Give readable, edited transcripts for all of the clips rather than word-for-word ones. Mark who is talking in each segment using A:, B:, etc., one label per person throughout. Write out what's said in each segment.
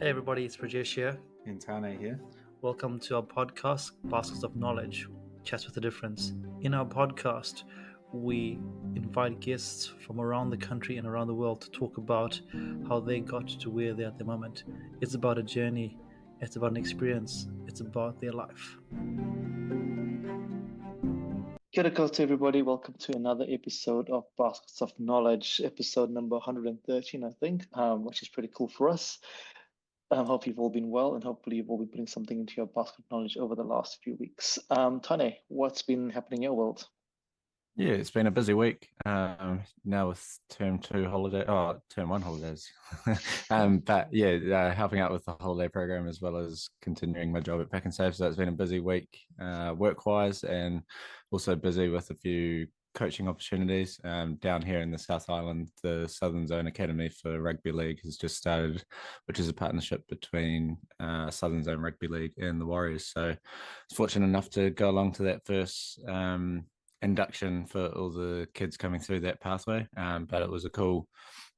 A: Hey everybody, it's Rajesh here.
B: And Tane here.
A: Welcome to our podcast, Baskets of Knowledge, Chats with a Difference. In our podcast, we invite guests from around the country and around the world to talk about how they got to where they're at the moment. It's about a journey, it's about an experience, it's about their life. Kia ora to everybody. Welcome to another episode of Baskets of Knowledge, episode number 113, I think, which is pretty cool for us. I hope you've all been well, and hopefully you've all been putting something into your basket of knowledge over the last few weeks. Tane, what's been happening in your world?
B: Yeah, it's been a busy week. Now with term one holidays. But yeah, helping out with the holiday program as well as continuing my job at Pack and Save. So it's been a busy week, work-wise, and also busy with a few coaching opportunities. Down here in the South Island, the Southern Zone Academy for Rugby League has just started, which is a partnership between Southern Zone Rugby League and the Warriors. So I was fortunate enough to go along to that first induction for all the kids coming through that pathway. But it was a cool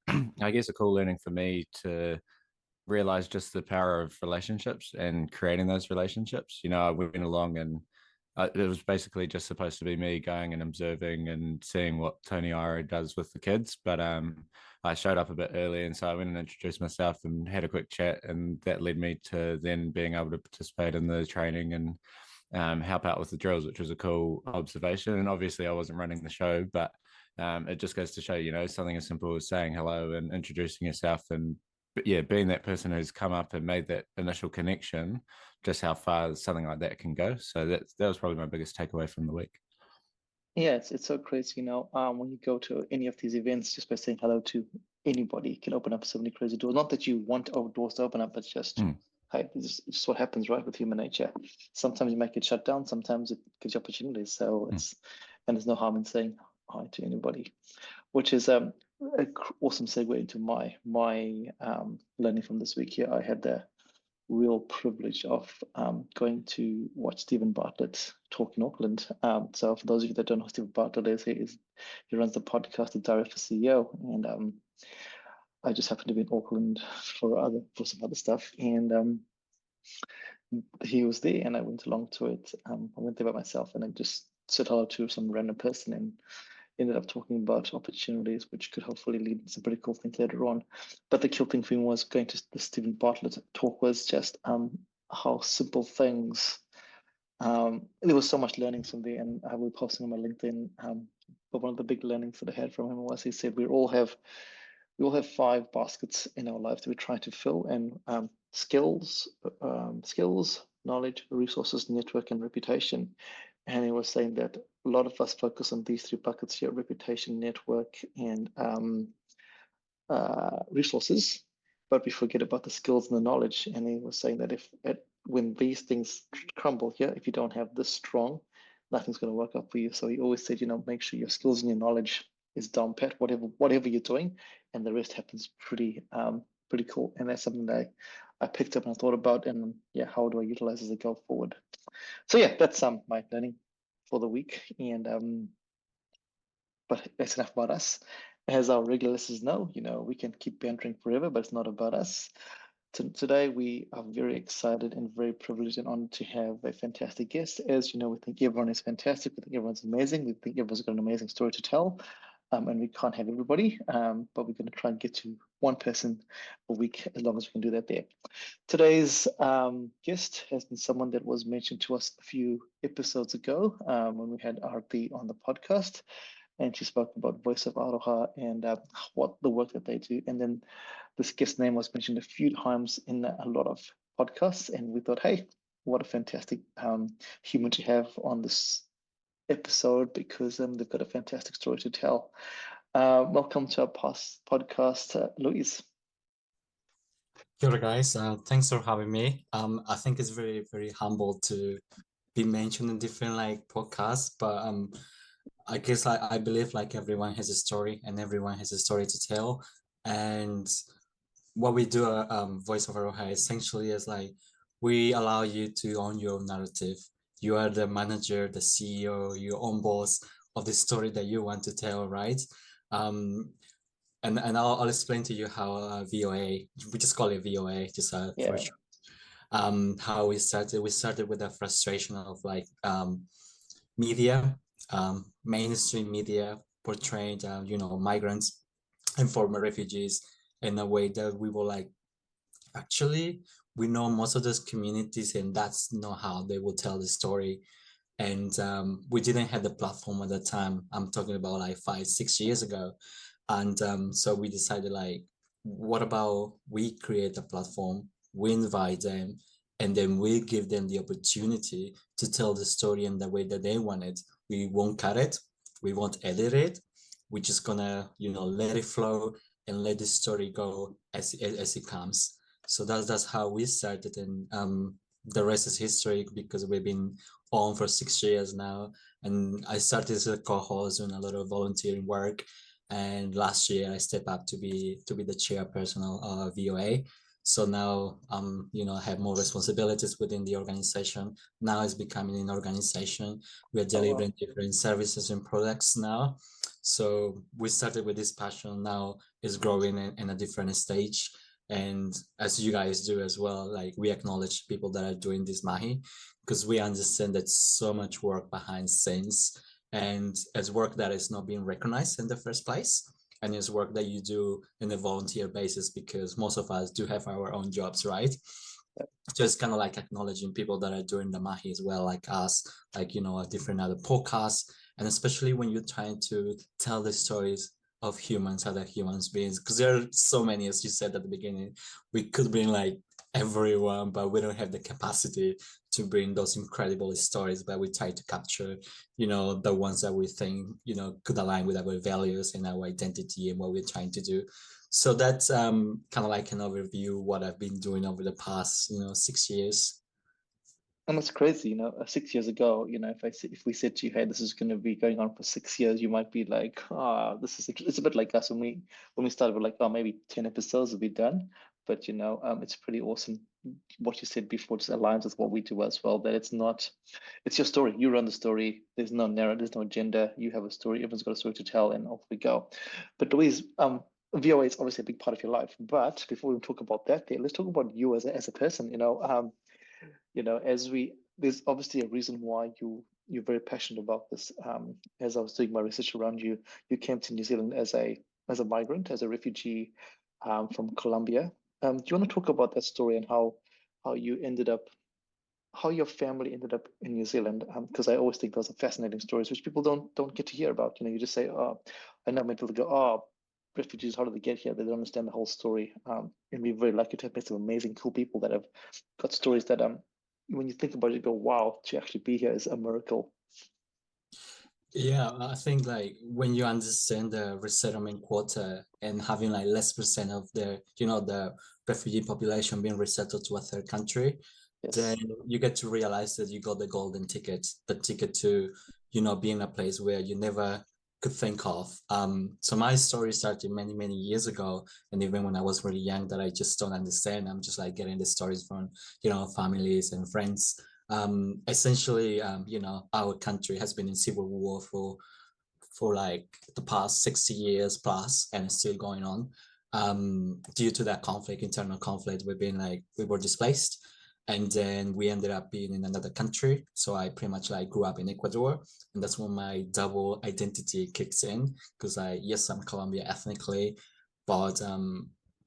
B: learning for me to realize just the power of relationships and creating those relationships. I went along and it was basically just supposed to be me going and observing and seeing what Tony Iro does with the kids. But I showed up a bit early, and so I went and introduced myself and had a quick chat, and that led me to then being able to participate in the training and help out with the drills, which was a cool observation. And obviously I wasn't running the show, but it just goes to show, something as simple as saying hello and introducing yourself, and being that person who's come up and made that initial connection, just how far something like that can go. So that was probably my biggest takeaway from the week.
A: Yeah, it's so crazy, when you go to any of these events, just by saying hello to anybody can open up so many crazy doors. Not that you want doors to open up, but just hey, it's just what happens, right, with human nature. Sometimes you make it shut down, sometimes it gives you opportunities. So and there's no harm in saying hi to anybody, which is an awesome segue into my learning from this week here. I had the real privilege of going to watch Stephen Bartlett talk in Auckland. So for those of you that don't know who Stephen Bartlett is, he runs the podcast, The Diary of a CEO, and I just happened to be in Auckland for some other stuff, and he was there, and I went along to it. I went there by myself, and I just said hello to some random person, and ended up talking about opportunities, which could hopefully lead to some pretty cool things later on. But the cool thing for me was going to the Stephen Bartlett talk was just how simple things. There was so much learning from there, and I will post on my LinkedIn. But one of the big learnings that I had from him was he said we all have 5 baskets in our lives that we try to fill, and skills, knowledge, resources, network, and reputation. And he was saying that a lot of us focus on these 3 buckets here: reputation, network, and resources, but we forget about the skills and the knowledge. And he was saying that when these things crumble here, if you don't have this strong, nothing's going to work out for you. So he always said, make sure your skills and your knowledge is down pat, whatever you're doing, and the rest happens pretty cool. And that's something that I picked up and I thought about, and how do I utilize as I go forward? So that's my learning for the week. And but that's enough about us. As our regular listeners know, we can keep bantering forever, but it's not about us. Today, we are very excited and very privileged and honored to have a fantastic guest. As you know, we think everyone is fantastic. We think everyone's amazing. We think everyone's got an amazing story to tell. And we can't have everybody, but we're going to try and get to one person a week as long as we can do that there. Today's guest has been someone that was mentioned to us a few episodes ago when we had Arti on the podcast. And she spoke about Voice of Aroha and what the work that they do. And then this guest name was mentioned a few times in a lot of podcasts. And we thought, hey, what a fantastic human to have on this episode, because they've got a fantastic story to tell. Welcome to our podcast, Luis.
C: Kia ora, guys. Thanks for having me. I think it's very, very humble to be mentioned in different podcasts, but I guess I believe everyone has a story and everyone has a story to tell. And what we do at Voice of Aroha essentially is we allow you to own your narrative. You are the manager, the CEO, your own boss of the story that you want to tell, right? and I'll explain to you how VOA, we just call it VOA, just for
A: Yeah.
C: sure. How we started. We started with the frustration of like media, mainstream media portrayed, migrants and former refugees in a way that we were like, actually, we know most of those communities, and that's not how they will tell the story. And we didn't have the platform at the time. I'm talking about like 5-6 years ago. And so we decided like, what about we create a platform, we invite them, and then we give them the opportunity to tell the story in the way that they want it. We won't cut it, we won't edit it. We're just gonna, let it flow and let the story go as it comes. So that's how we started, and the rest is history because we've been on for 6 years now. And I started as a co-host doing a lot of volunteering work. And last year I stepped up to be the chairperson of VOA. So now I have more responsibilities within the organization. Now it's becoming an organization. We are delivering different services and products now. So we started with this passion. Now it's growing in a different stage. And as you guys do as well, like we acknowledge people that are doing this mahi, because we understand that so much work behind scenes, and it's work that is not being recognized in the first place, and it's work that you do in a volunteer basis, because most of us do have our own jobs, right? So it's kind of like acknowledging people that are doing the mahi as well, like us, like a different other podcasts. And especially when you're trying to tell the stories of humans, other humans beings, because there are so many, as you said at the beginning, we could bring like everyone, but we don't have the capacity to bring those incredible stories. But we try to capture, the ones that we think, could align with our values and our identity and what we're trying to do. So that's kind of like an overview what I've been doing over the past 6 years.
A: And it's crazy, 6 years ago, if we said to you, hey, this is going to be going on for 6 years, you might be like, it's a bit like us when we started, we're like, oh, maybe 10 episodes will be done. But it's pretty awesome. What you said before just aligns with what we do as well. That it's your story. You run the story. There's no narrative, there's no agenda. You have a story. Everyone's got a story to tell, and off we go. But Louise, VOA is obviously a big part of your life. But before we talk about that, let's talk about you as a person. There's obviously a reason why you're very passionate about this. As I was doing my research around you, you came to New Zealand as a migrant, as a refugee from Colombia. Do you want to talk about that story and how you ended up, how your family ended up in New Zealand? Because I always think those are fascinating stories which people don't get to hear about. You just say, oh, I know many people go, oh, refugees, how did they get here? They don't understand the whole story. And we're very lucky to have met some amazing, cool people that have got stories that when you think about it, you go, wow, to actually be here is a miracle.
C: Yeah, I think like when you understand the resettlement quota and having like less percent of the refugee population being resettled to a third country,
A: Yes.
C: then you get to realize that you got the golden ticket, the ticket to, be in a place where you never could think of. So my story started many, many years ago. And even when I was really young, that I just don't understand. I'm just like getting the stories from, families and friends. Essentially, our country has been in civil war for like the past 60 years plus, and it's still going on. Due to that conflict, internal conflict, we were displaced, and then we ended up being in another country. So I pretty much like grew up in Ecuador, and that's when my double identity kicks in, because yes, I'm Colombian ethnically, but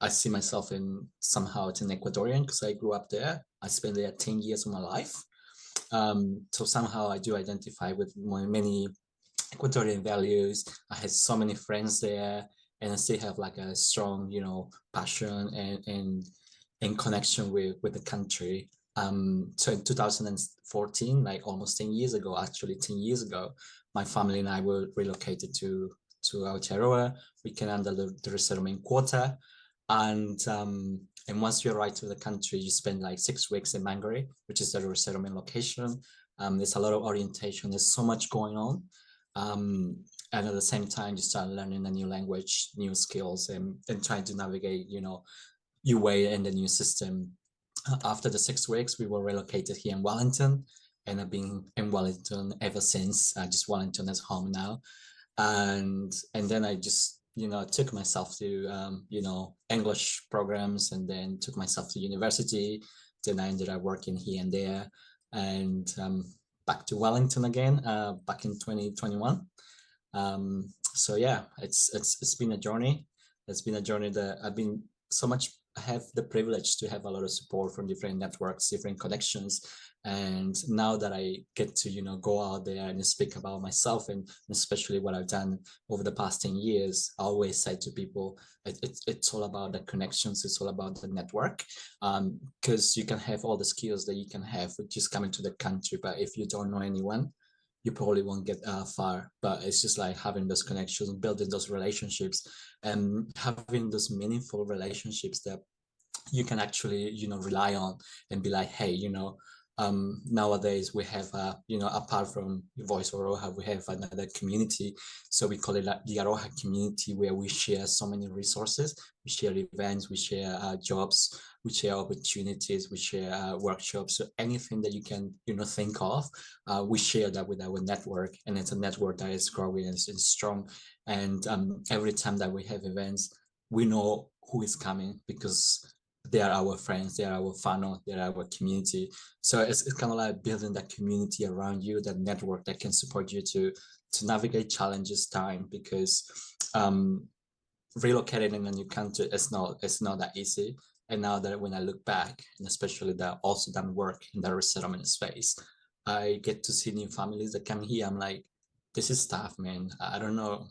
C: I see myself in somehow it's an Ecuadorian because I grew up there. I spent there 10 years of my life. So somehow I do identify with many Ecuadorian values. I had so many friends there, and I still have like a strong, passion and connection with the country. So in 2014, like almost 10 years ago, actually 10 years ago, my family and I were relocated to Aotearoa. We came under the resettlement quota, and once you arrive to the country, you spend like 6 weeks in Mangere, which is the resettlement location. There's a lot of orientation. There's so much going on. And at the same time, you start learning a new language, new skills, and trying to navigate, your way in the new system. After the 6 weeks, we were relocated here in Wellington, and I've been in Wellington ever since. Just Wellington is home now. And then I just took myself to English programs, and then took myself to university. Then I ended up working here and there, and back to Wellington again back in 2021. So yeah, it's been a journey. It's been a journey that I have the privilege to have a lot of support from different networks, different connections. And now that I get to, go out there and speak about myself, and especially what I've done over the past 10 years, I always say to people, it's all about the connections. It's all about the network. Because you can have all the skills that you can have with just coming to the country, but if you don't know anyone, you probably won't get far. But it's just like having those connections, building those relationships, and having those meaningful relationships that you can actually, rely on and be like, hey, nowadays we have, apart from Voice of Aroha, we have another community. So we call it like the Aroha community, where we share so many resources. We share events, we share jobs, we share opportunities, we share workshops. So anything that you can, think of, we share that with our network. And it's a network that is growing and is strong. And every time that we have events, we know who is coming, because they are our friends, they are our funnel, they are our community. So it's kind of like building that community around you, that network that can support you to navigate challenges time, because relocating in a new country, it's not that easy. And now that when I look back, and especially that also done work in the resettlement space, I get to see new families that come here. I'm like, this is tough, man. I don't know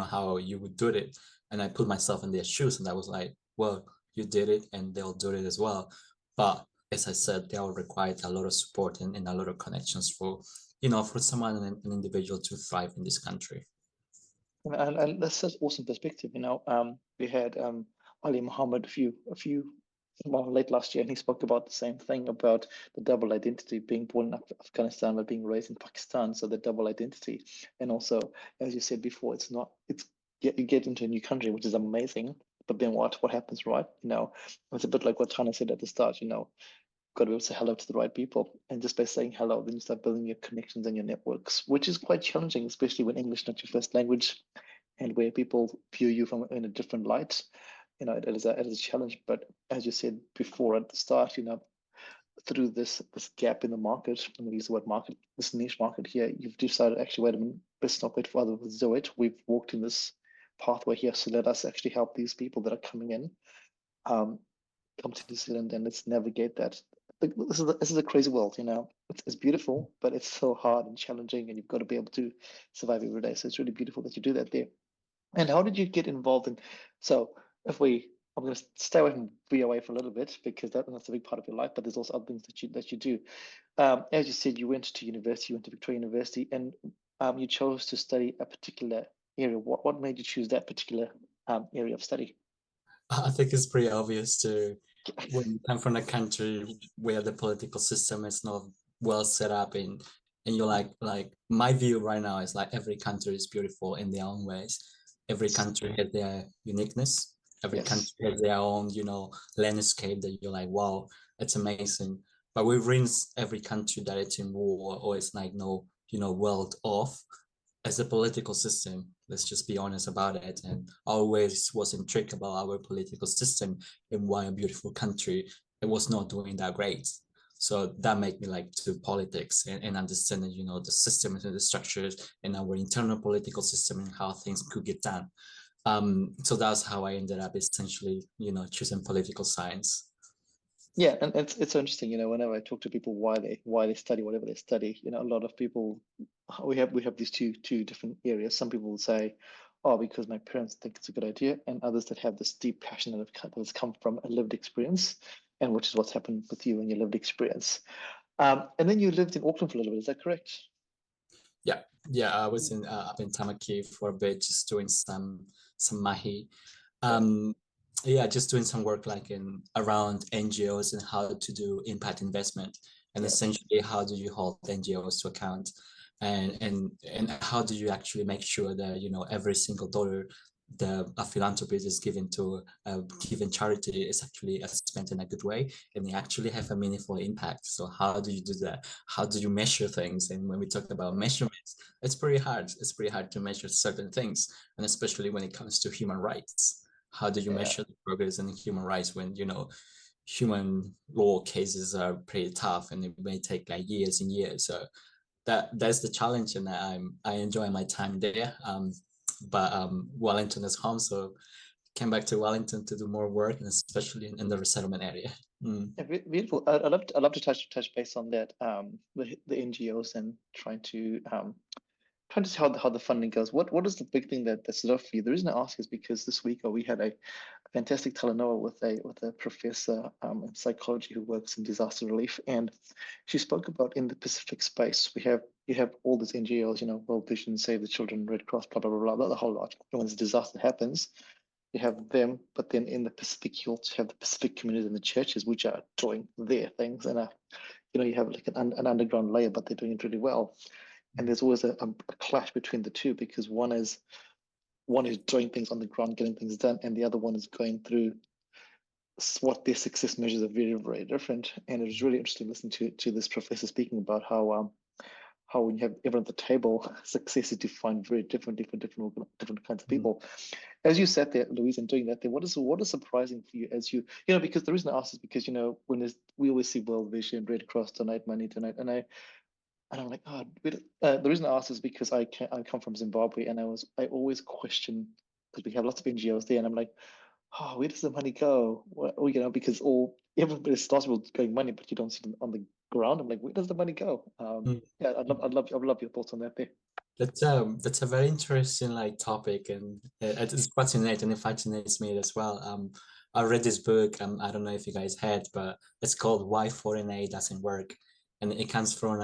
C: how you would do it. And I put myself in their shoes, and I was like, well, you did it, and they'll do it as well. But as I said, they all require a lot of support and a lot of connections for someone, an individual, to thrive in this country.
A: And that's such awesome perspective. We had Ali Muhammad late last year, and he spoke about the same thing, about the double identity, being born in Afghanistan but being raised in Pakistan. So the double identity, and also, as you said before, you get into a new country, which is amazing. But then what happens, right? It's a bit like what Tana said at the start. Got to be able to say hello to the right people, and just by saying hello, then you start building your connections and your networks, which is quite challenging, especially when English is not your first language, and where people view you in a different light. It is a challenge. But as you said before at the start, through this gap in the market, and we use the word market, this niche market here, you've decided, actually, wait a minute, let's not wait for others to do it. We've walked in this pathway here, so let us actually help these people that are coming in, come to New Zealand, and let's navigate that. This is a crazy world. It's beautiful, but it's so hard and challenging, and you've got to be able to survive every day. So it's really beautiful that you do that there. And how did you get involved in? So I'm going to stay away from VOA for a little bit, because that's a big part of your life. But there's also other things that you do. As you said, you went to university, you went to Victoria University, and you chose to study a particular area. What made you choose that particular area of study?
C: I think it's pretty obvious when you come from a country where the political system is not well set up, and you're like my view right now is like every country is beautiful in their own ways. Every country has their uniqueness. Every country has their own, landscape that you're like, wow, it's amazing. But we've rinsed every country that it's in war, or it's like world off as a political system. Let's just be honest about it. And always was intrigued about our political system, and why a beautiful country, it was not doing that great. So that made me like to politics and understanding, the systems and the structures and our internal political system and how things could get done. So that's how I ended up essentially, choosing political science.
A: Yeah, and it's so interesting. Whenever I talk to people why they study whatever they study, a lot of people, we have these two different areas. Some people will say, oh, because my parents think it's a good idea, and others that have this deep passion that has come from a lived experience, and which is what's happened with you and your lived experience. And then you lived in Auckland for a little bit. Is that correct?
C: Yeah. I was up in Tamaki for a bit, just doing some mahi. Just doing some work like around NGOs and how to do impact investment, and essentially how do you hold NGOs to account, and how do you actually make sure that every single dollar a philanthropy is given to a given charity is actually spent in a good way, and they actually have a meaningful impact. So how do you do that? How do you measure things? And when we talk about measurements, it's pretty hard. It's pretty hard to measure certain things, and especially when it comes to human rights. How do you measure the progress in human rights when, you know, human law cases are pretty tough and it may take like years and years? So that's the challenge, and I enjoy my time there. But Wellington is home, so came back to Wellington to do more work, and especially in the resettlement area.
A: Yeah, beautiful. I'd love to touch base on that. The NGOs and trying to see how the funding goes. What is the big thing that stood out for you? The reason I ask is because this week we had a fantastic talanoa with a professor in psychology who works in disaster relief, and she spoke about in the Pacific space you have all these NGOs, you know, World Vision, Save the Children, Red Cross, blah blah blah, the whole lot. And when this disaster happens, you have them, but then in the Pacific you also have the Pacific communities and the churches which are doing their things, and you know, you have like an underground layer, but they're doing it really well. And there's always a clash between the two, because one is doing things on the ground, getting things done, and the other one is going through what their success measures are very, very different. And it was really interesting listening to this professor speaking about how when you have everyone at the table, success is defined very different kinds of people. As you sat there, Louise, and doing that there, what is surprising for you as you know, because the reason I ask is because, you know, we always see World Vision, Red Cross, donate money, and I'm like, oh, the reason I ask is because I come from Zimbabwe, and I always question, because we have lots of NGOs there, and I'm like, oh, where does the money go? Well, you know, because everybody starts with going money, but you don't see them on the ground. I'm like, where does the money go? Yeah, I'd love your thoughts on that there.
C: That's a very interesting like topic, and it's fascinating. It fascinates me as well. I read this book. I don't know if you guys had, but it's called "Why Foreign Aid Doesn't Work," and it comes from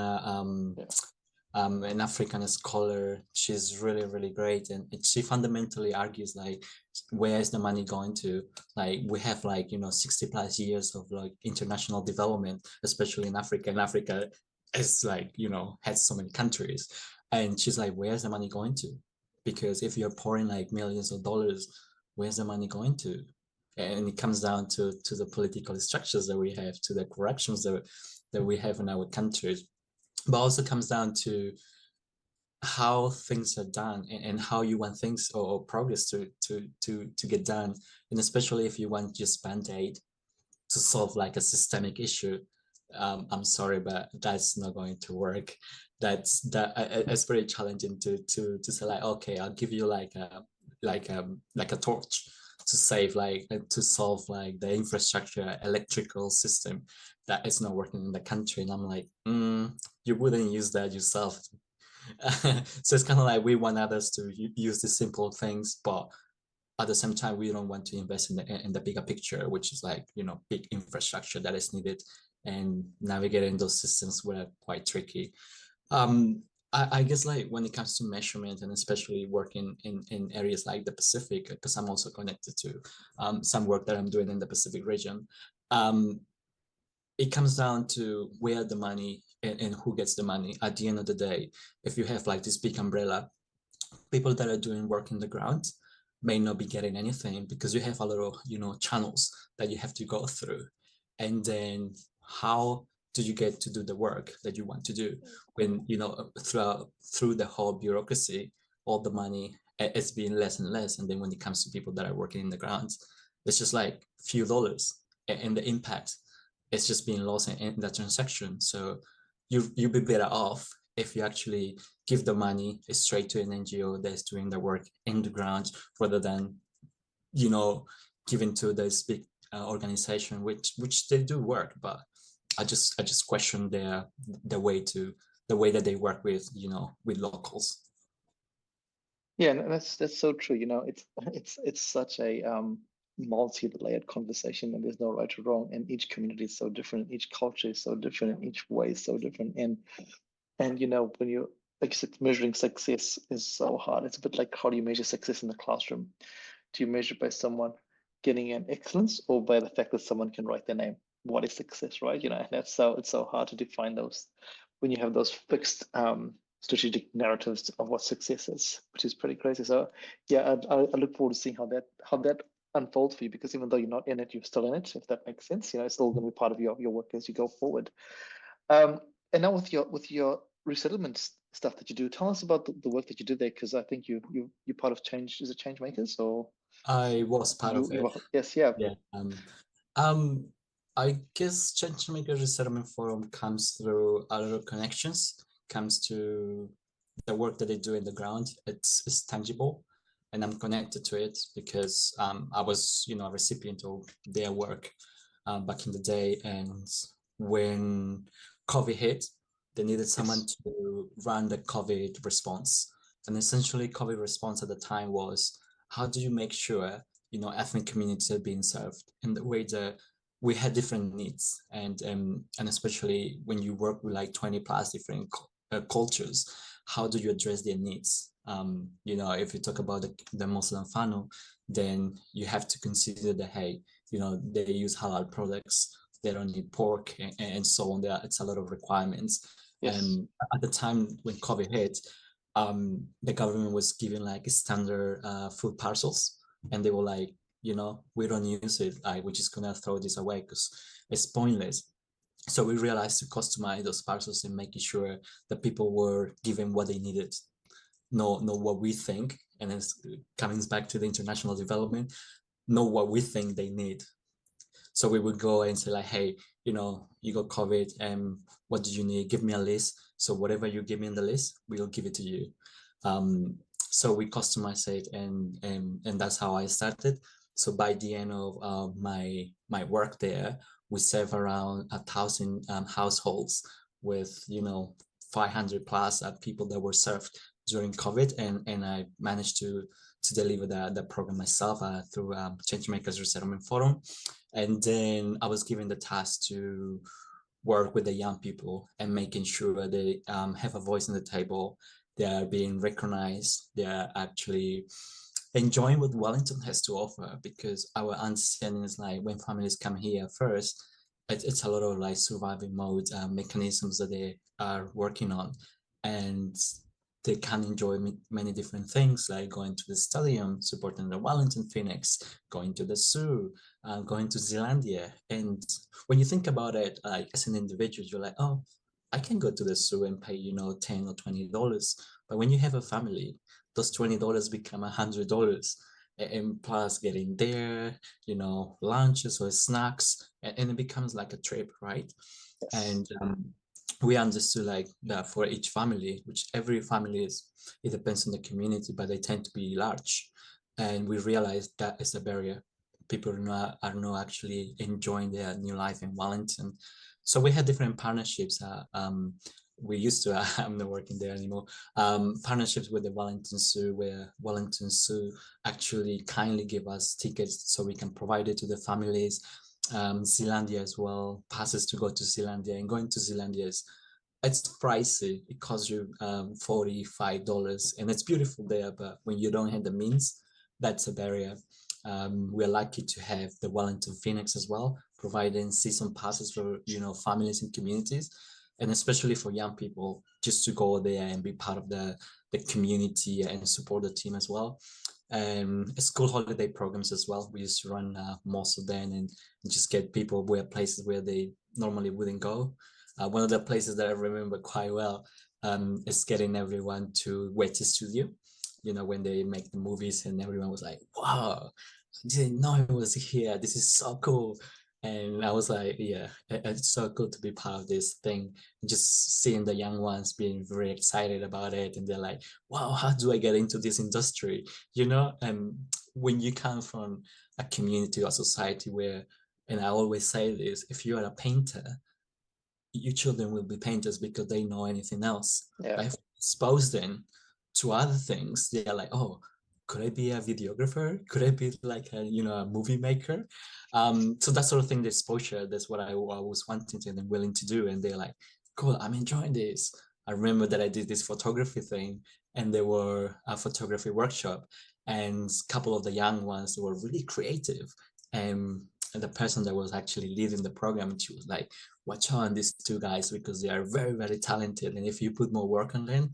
C: an African scholar. She's really, really great, and she fundamentally argues like, where is the money going to? Like, we have like, you know, 60+ years of like international development, especially in Africa. And Africa is like, you know, has so many countries, and she's like, where's the money going to? Because if you're pouring like millions of dollars, where's the money going to? And it comes down to the political structures that we have, to the corruptions that we have in our countries, but also comes down to how things are done, and how you want things or progress to get done. And especially if you want just band-aid to solve like a systemic issue, I'm sorry, but that's not going to work. It's very challenging to say like, okay, I'll give you like a torch to save like to solve like the infrastructure electrical system that is not working in the country. And I'm like, you wouldn't use that yourself. So it's kind of like we want others to use the simple things, but at the same time we don't want to invest in the bigger picture, which is like, you know, big infrastructure that is needed, and navigating those systems were quite tricky. I guess like when it comes to measurement, and especially working in areas like the Pacific, because I'm also connected to some work that I'm doing in the Pacific region, it comes down to where the money and who gets the money. At the end of the day, if you have like this big umbrella, people that are doing work in the ground may not be getting anything, because you have a lot of, you know, channels that you have to go through. And then how do you get to do the work that you want to do when, you know, through the whole bureaucracy, all the money is being less and less. And then when it comes to people that are working in the ground, it's just like few dollars, and the impact is just being lost in that transaction. So you'll be better off if you actually give the money straight to an NGO that's doing the work in the ground, rather than, you know, giving to this big organization, which they do work, but I just question the way that they work with, you know, with locals.
A: Yeah, and that's so true. You know, it's such a multi-layered conversation, and there's no right or wrong, and each community is so different, each culture is so different, and each way is so different. And you know, when you, like you said, measuring success is so hard. It's a bit like, how do you measure success in the classroom? Do you measure by someone getting an excellence, or by the fact that someone can write their name? What is success, right? You know, and it's so hard to define those when you have those fixed strategic narratives of what success is, which is pretty crazy. So yeah, I look forward to seeing how that unfolds for you, because even though you're not in it, you're still in it, if that makes sense. It's still going to be part of your work as you go forward. And now with your resettlement stuff that you do, tell us about the work that you do there, because I think you're part of Change. Is it Change Makers, or
C: I was part of it.
A: Yes, yeah.
C: Yeah. Um, I guess Changemaker Resettlement Forum comes through other connections, comes to the work that they do in the ground. It's tangible, and I'm connected to it because I was, a recipient of their work back in the day. And when COVID hit, they needed someone to run the COVID response. And essentially, COVID response at the time was, how do you make sure ethnic communities are being served in the way that we had different needs, and especially when you work with like 20 plus different cultures, how do you address their needs? If you talk about the Muslim Fano, then you have to consider that, hey, they use halal products, they don't need pork, and so on. It's a lot of requirements.
A: Yes.
C: At the time when COVID hit, the government was giving like standard food parcels, and they were like, we don't use it, like we're just gonna throw this away because it's pointless. So we realized to customize those parcels and making sure that people were given what they needed, not what we think. And it's coming back to the international development, know what we think they need. So we would go and say like, hey, you got COVID, and what do you need? Give me a list. So whatever you give me in the list, we'll give it to you. So we customize it, and that's how I started. So by the end of my work there, we serve around 1,000 households with 500 plus people that were served during COVID, and I managed to deliver the program myself through Changemakers Resettlement Forum. And then I was given the task to work with the young people and making sure they have a voice on the table. They are being recognized. They are actually enjoying what Wellington has to offer, because our understanding is like when families come here first, it's a lot of like surviving mode mechanisms that they are working on, and they can enjoy many different things, like going to the stadium, supporting the Wellington Phoenix, going to the zoo, going to Zealandia. And when you think about it, like as an individual, you're like, oh, I can go to the zoo and pay, $10 or $20. But when you have a family, those $20 become $100. And plus getting there, lunches or snacks, and it becomes like a trip, right?
A: Yes.
C: And we understood like that for each family, which every family is, it depends on the community, but they tend to be large. And we realized that is a barrier. People are not actually enjoying their new life in Wellington. So we had different partnerships. We used to, I'm not working there anymore, partnerships with the Wellington Zoo, where Wellington Zoo actually kindly give us tickets so we can provide it to the families. Zealandia as well, passes to go to Zealandia, and going to Zealandia it's pricey. It costs you $45, and it's beautiful there, but when you don't have the means, that's a barrier. We're lucky to have the Wellington Phoenix as well, providing season passes for families and communities, and especially for young people, just to go there and be part of the community and support the team as well. School holiday programs as well. We used to run most of them, and just get people places where they normally wouldn't go. One of the places that I remember quite well is getting everyone to Weta Studio, when they make the movies, and everyone was like, wow, I didn't know it was here. This is so cool. And I was like, yeah, it's so good to be part of this thing. Just seeing the young ones being very excited about it. And they're like, wow, how do I get into this industry? And when you come from a community or society where, and I always say this, if you are a painter, your children will be painters because they know anything else.
A: Yeah.
C: But if you expose them to other things, they're like, oh, could I be a videographer? Could I be like a movie maker? So that sort of thing, the exposure, that's what I was wanting to and willing to do. And they're like, cool, I'm enjoying this. I remember that I did this photography thing, and there were a photography workshop, and a couple of the young ones were really creative. And the person that was actually leading the program, she was like, watch out on these two guys because they are very, very talented. And if you put more work on them,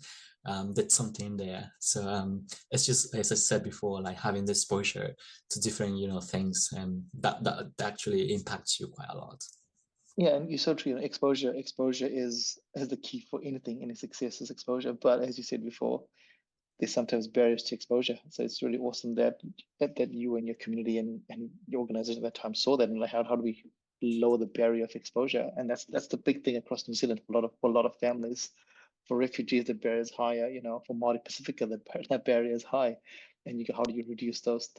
C: that's something there. So it's just, as I said before, like having the exposure to different, things, and that actually impacts you quite a lot.
A: Yeah, and you're so true. Exposure is the key for anything. Any success is exposure. But as you said before, there's sometimes barriers to exposure. So it's really awesome that you and your community and your organization at that time saw that, and like how do we lower the barrier of exposure? And that's the big thing across New Zealand for a lot of families. For refugees, the barrier is higher. For Māori Pacifica, that barrier is high. And how do you reduce those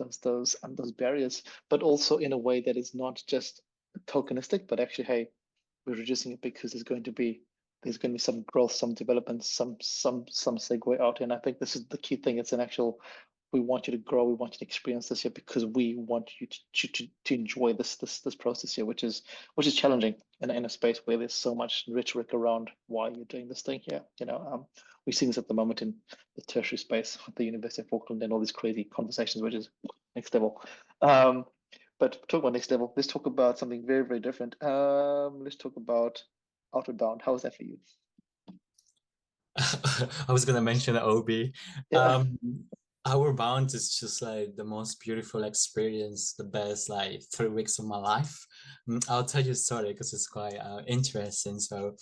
A: barriers, but also in a way that is not just tokenistic, but actually, hey, we're reducing it because there's going to be some growth, some development, some segue out. And I think this is the key thing. It's an actual, we want you to grow, we want you to experience this here because we want you to enjoy this process here, which is challenging in a space where there's so much rhetoric around why you're doing this thing here. We're seeing this at the moment in the tertiary space with the University of Auckland and all these crazy conversations, which is next level. But talk about next level. Let's talk about something very, very different. Let's talk about Outward Bound. How was that for you?
C: I was gonna mention OB.
A: Yeah.
C: Outward Bound is just like the most beautiful experience, the best like 3 weeks of my life. I'll tell you a story because it's quite interesting. So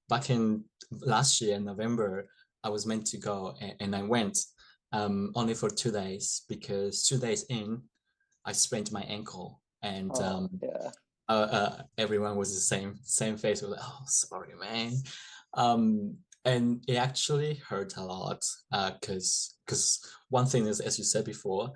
C: back in last year in November, I was meant to go and I went only for 2 days because 2 days in, I sprained my ankle and everyone was the same face. Was like, oh, sorry, man. And it actually hurt a lot because one thing is, as you said before,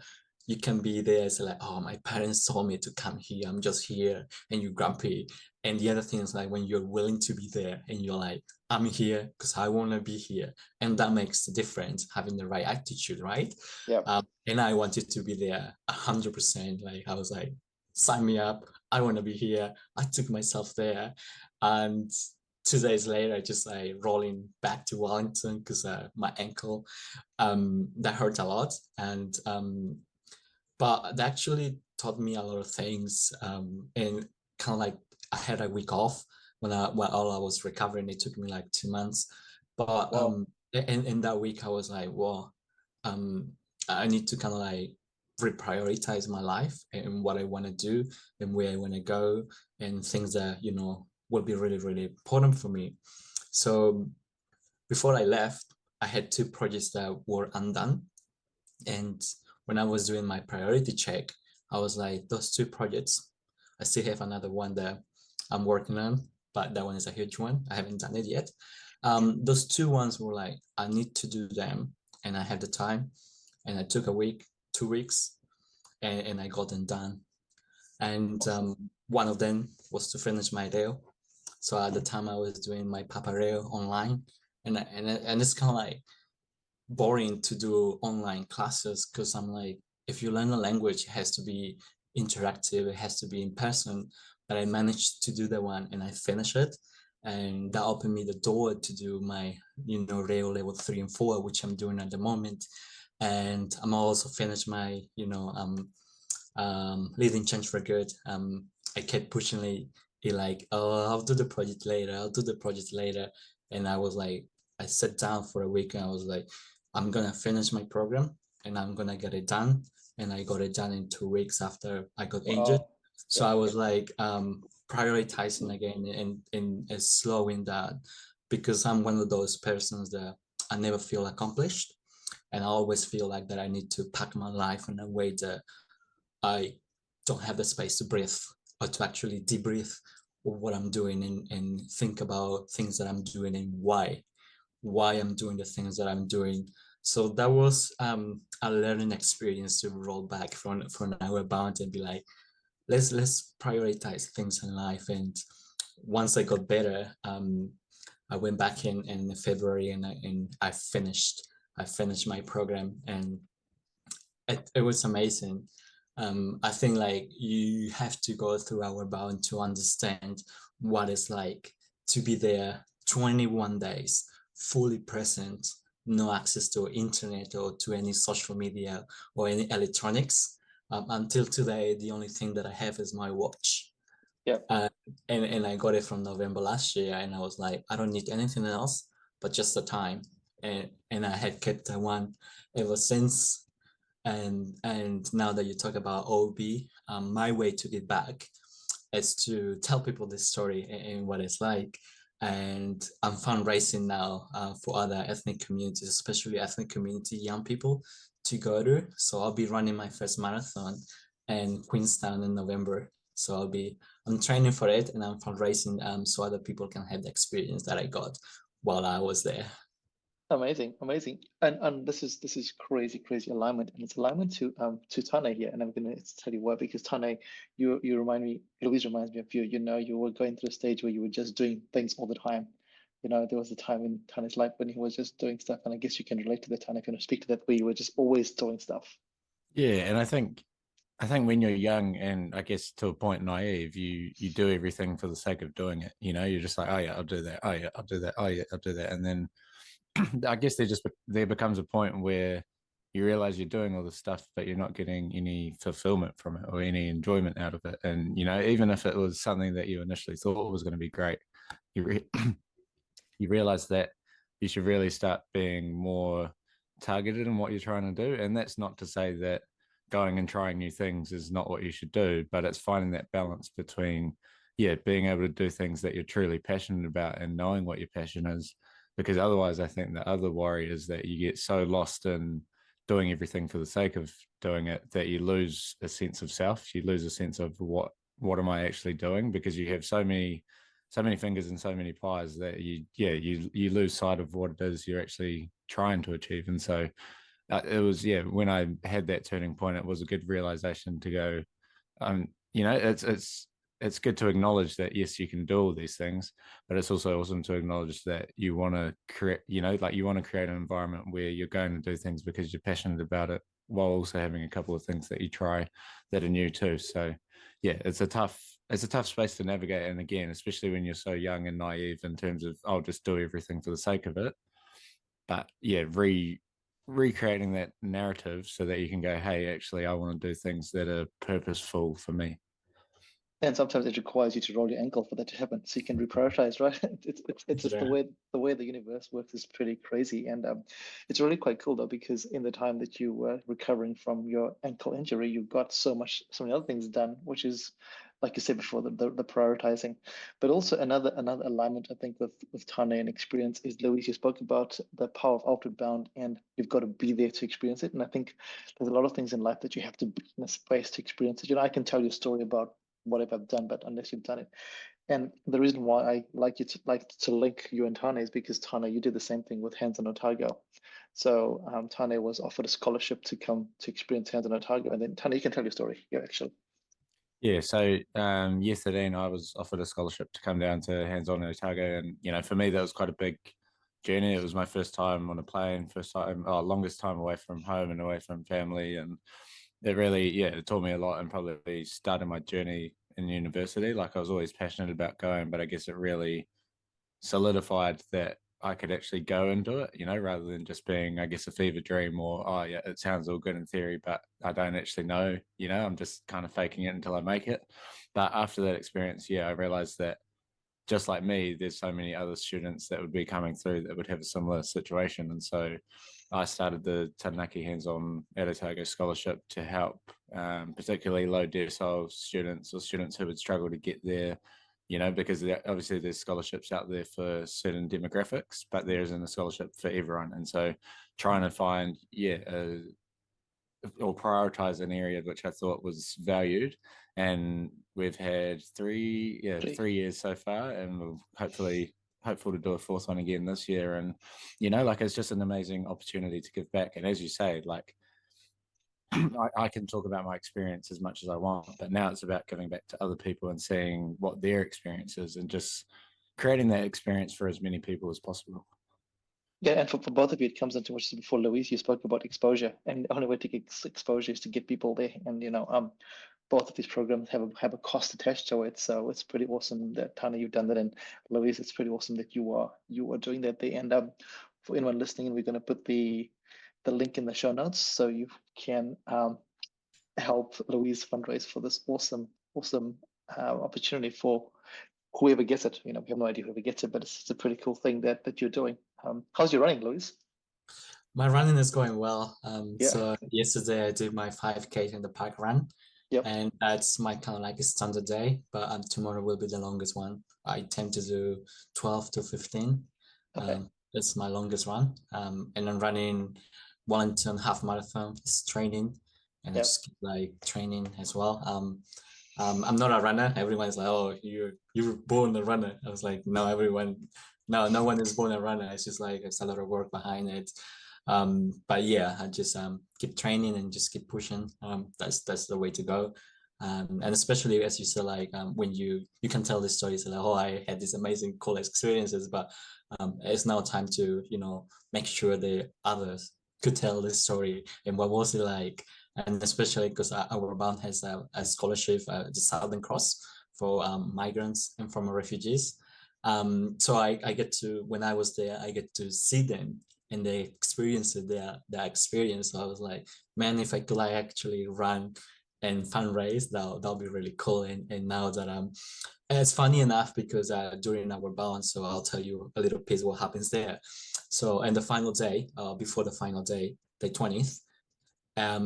C: you can be there as like, oh, my parents told me to come here, I'm just here, and you're grumpy. And the other thing is like when you're willing to be there and you're like, I'm here because I want to be here. And that makes the difference, having the right attitude, right?
A: Yeah.
C: And I wanted to be there 100%. Like I was like, sign me up, I want to be here. I took myself there. And 2 days later, just like rolling back to Wellington because my ankle, that hurt a lot. And but that actually taught me a lot of things. And kind of like I had a week off while I was recovering. It took me like 2 months. But in that week I was like, well, I need to kind of like reprioritize my life and what I want to do and where I want to go and things that will be really, really important for me. So before I left, I had 2 projects that were undone. And when I was doing my priority check, I was like, those 2 projects, I still have another one that I'm working on, but that one is a huge one. I haven't done it yet. Those 2 ones were like, I need to do them and I have the time. And I took a week, 2 weeks, and I got them done. And one of them was to finish my reo. So at the time I was doing my Papa Reo online, and it's kind of like boring to do online classes because I'm like, if you learn a language, it has to be interactive, it has to be in person. But I managed to do that one and I finished it. And that opened me the door to do my, Reo level 3 and 4, which I'm doing at the moment. And I'm also finished my, leading change for good. I kept pushing it like, oh, I'll do the project later. And I was like, I sat down for a week and I was like, I'm gonna finish my program and I'm gonna get it done. And I got it done in 2 weeks after I got injured. So I was like prioritizing again and slowing down because I'm one of those persons that I never feel accomplished. And I always feel like that I need to pack my life in a way that I don't have the space to breathe or to actually debrief what I'm doing and think about things that I'm doing and why I'm doing the things that I'm doing. So that was a learning experience to roll back from Outward Bound and be like, let's prioritize things in life. And once I got better, I went back in February and I finished my program and it was amazing. I think like you have to go through Outward Bound to understand what it's like to be there 21 days fully present, no access to internet or to any social media or any electronics. until today, the only thing that I have is my watch.
A: Yeah.
C: And I got it from November last year, and I was like, I don't need anything else but just the time. And I had kept that one ever since. And now that you talk about OB, my way to give back is to tell people this story and what it's like. And I'm fundraising now for other ethnic communities, especially ethnic community young people, to go to. So I'll be running my first marathon in Queenstown in November. So I'm training for it, and I'm fundraising so other people can have the experience that I got while I was there.
A: Amazing, amazing. And this is crazy alignment, and it's alignment to Tane here. And I'm gonna tell you why, because Tane, you remind me, Louise reminds me of you. You know, you were going through a stage where you were just doing things all the time. You know, there was a time in Tane's life when he was just doing stuff, and I guess you can relate to that, Tane, if you want to speak to that, where you were just always doing stuff.
B: Yeah, and I think when you're young and I guess to a point naive, you do everything for the sake of doing it. You know, you're just like, oh yeah, I'll do that. Oh yeah, I'll do that. Oh yeah, I'll do that. And then I guess there becomes a point where you realize you're doing all this stuff, but you're not getting any fulfillment from it or any enjoyment out of it. And you know, even if it was something that you initially thought was going to be great, you realize that you should really start being more targeted in what you're trying to do. And that's not to say that going and trying new things is not what you should do, but it's finding that balance between, yeah, being able to do things that you're truly passionate about and knowing what your passion is. Because otherwise, I think the other worry is that you get so lost in doing everything for the sake of doing it that you lose a sense of self. You lose a sense of what am I actually doing, because you have so many fingers and so many pies that you lose sight of what it is you're actually trying to achieve. And so it was, yeah, when I had that turning point, it was a good realization to go, you know, it's good to acknowledge that, yes, you can do all these things, but it's also awesome to acknowledge that you want to create, you know, like you want to create an environment where you're going to do things because you're passionate about it, while also having a couple of things that you try that are new too. So yeah, it's a tough space to navigate. And again, especially when you're so young and naive in terms of, I'll just do everything for the sake of it. But yeah, recreating that narrative so that you can go, hey, actually, I want to do things that are purposeful for me.
A: And sometimes it requires you to roll your ankle for that to happen, so you can reprioritize, right? It's just the way the universe works is pretty crazy, and it's really quite cool though, because in the time that you were recovering from your ankle injury, you got so many other things done, which is, like you said before, the prioritizing. But also another alignment I think with Tane and experience is, Louise, you spoke about the power of outward bound, and you've got to be there to experience it. And I think there's a lot of things in life that you have to be in a space to experience it. You know, I can tell you a story about whatever I've done, but unless you've done it. And the reason why I like to link you and Tane is because, Tane, you did the same thing with Hands on Otago. So Tane was offered a scholarship to come to experience Hands on Otago, and then Tane, you can tell your story. Yeah, actually.
B: Yeah, so yesterday, I was offered a scholarship to come down to Hands on Otago, and you know, for me that was quite a big journey. It was my first time on a plane, longest time away from home and away from family, and it really, yeah, it taught me a lot and probably started my journey in university. Like I was always passionate about going, but I guess it really solidified that I could actually go and do it, you know, rather than just being, I guess, a fever dream or, oh yeah, it sounds all good in theory, but I don't actually know, you know, I'm just kind of faking it until I make it. But after that experience, yeah, I realized that just like me, there's so many other students that would be coming through that would have a similar situation. And so I started the Taranaki Hands-on at Otago Scholarship to help particularly low decile students or students who would struggle to get there, you know, because obviously there's scholarships out there for certain demographics, but there isn't a scholarship for everyone. And so trying to find, or prioritize an area which I thought was valued. And we've had 3 years so far, and we'll hopeful to do a fourth one again this year. And you know, like, it's just an amazing opportunity to give back. And as you say, like, I can talk about my experience as much as I want, but now it's about giving back to other people and seeing what their experience is and just creating that experience for as many people as possible.
A: Yeah, and for both of you, it comes into what you said before, Louise. You spoke about exposure, and the only way to get exposure is to get people there. And you know, both of these programs have a cost attached to it, so it's pretty awesome that, Tana, you've done that, and Louise, it's pretty awesome that you are doing that there. And for anyone listening, we're going to put the link in the show notes, so you can help Louise fundraise for this awesome opportunity for whoever gets it. We have no idea whoever gets it, but it's a pretty cool thing that you're doing. How's your running, Louise?
C: My running is going well.
A: Yeah.
C: So yesterday I did my 5K in the park run.
A: Yep.
C: And that's my kind of like a standard day, but tomorrow will be the longest one. I tend to do 12 to 15.
A: Okay.
C: That's my longest run. And I'm running Wellington half marathon. It's training, and I
A: Yep.
C: just keep like training as well. I'm not a runner. Everyone's like, "Oh, you're born a runner." I was like, "No, no one is born a runner. It's just like there's a lot of work behind it." But yeah, I just keep training and just keep pushing. That's the way to go. And especially as you said, like when you can tell the stories like, oh, I had these amazing cool experiences, but it's now time to make sure the others could tell this story and what was it like. And especially because our band has a scholarship, the Southern Cross for migrants and former refugees. So I get to, when I was there, I get to see them and they experience their experience. So I was like, man, if I could like actually run and fundraise, that'll be really cool. And now that and it's funny enough because during our bounce, so I'll tell you a little piece what happens there. So and the final day, before the final day, the 20th,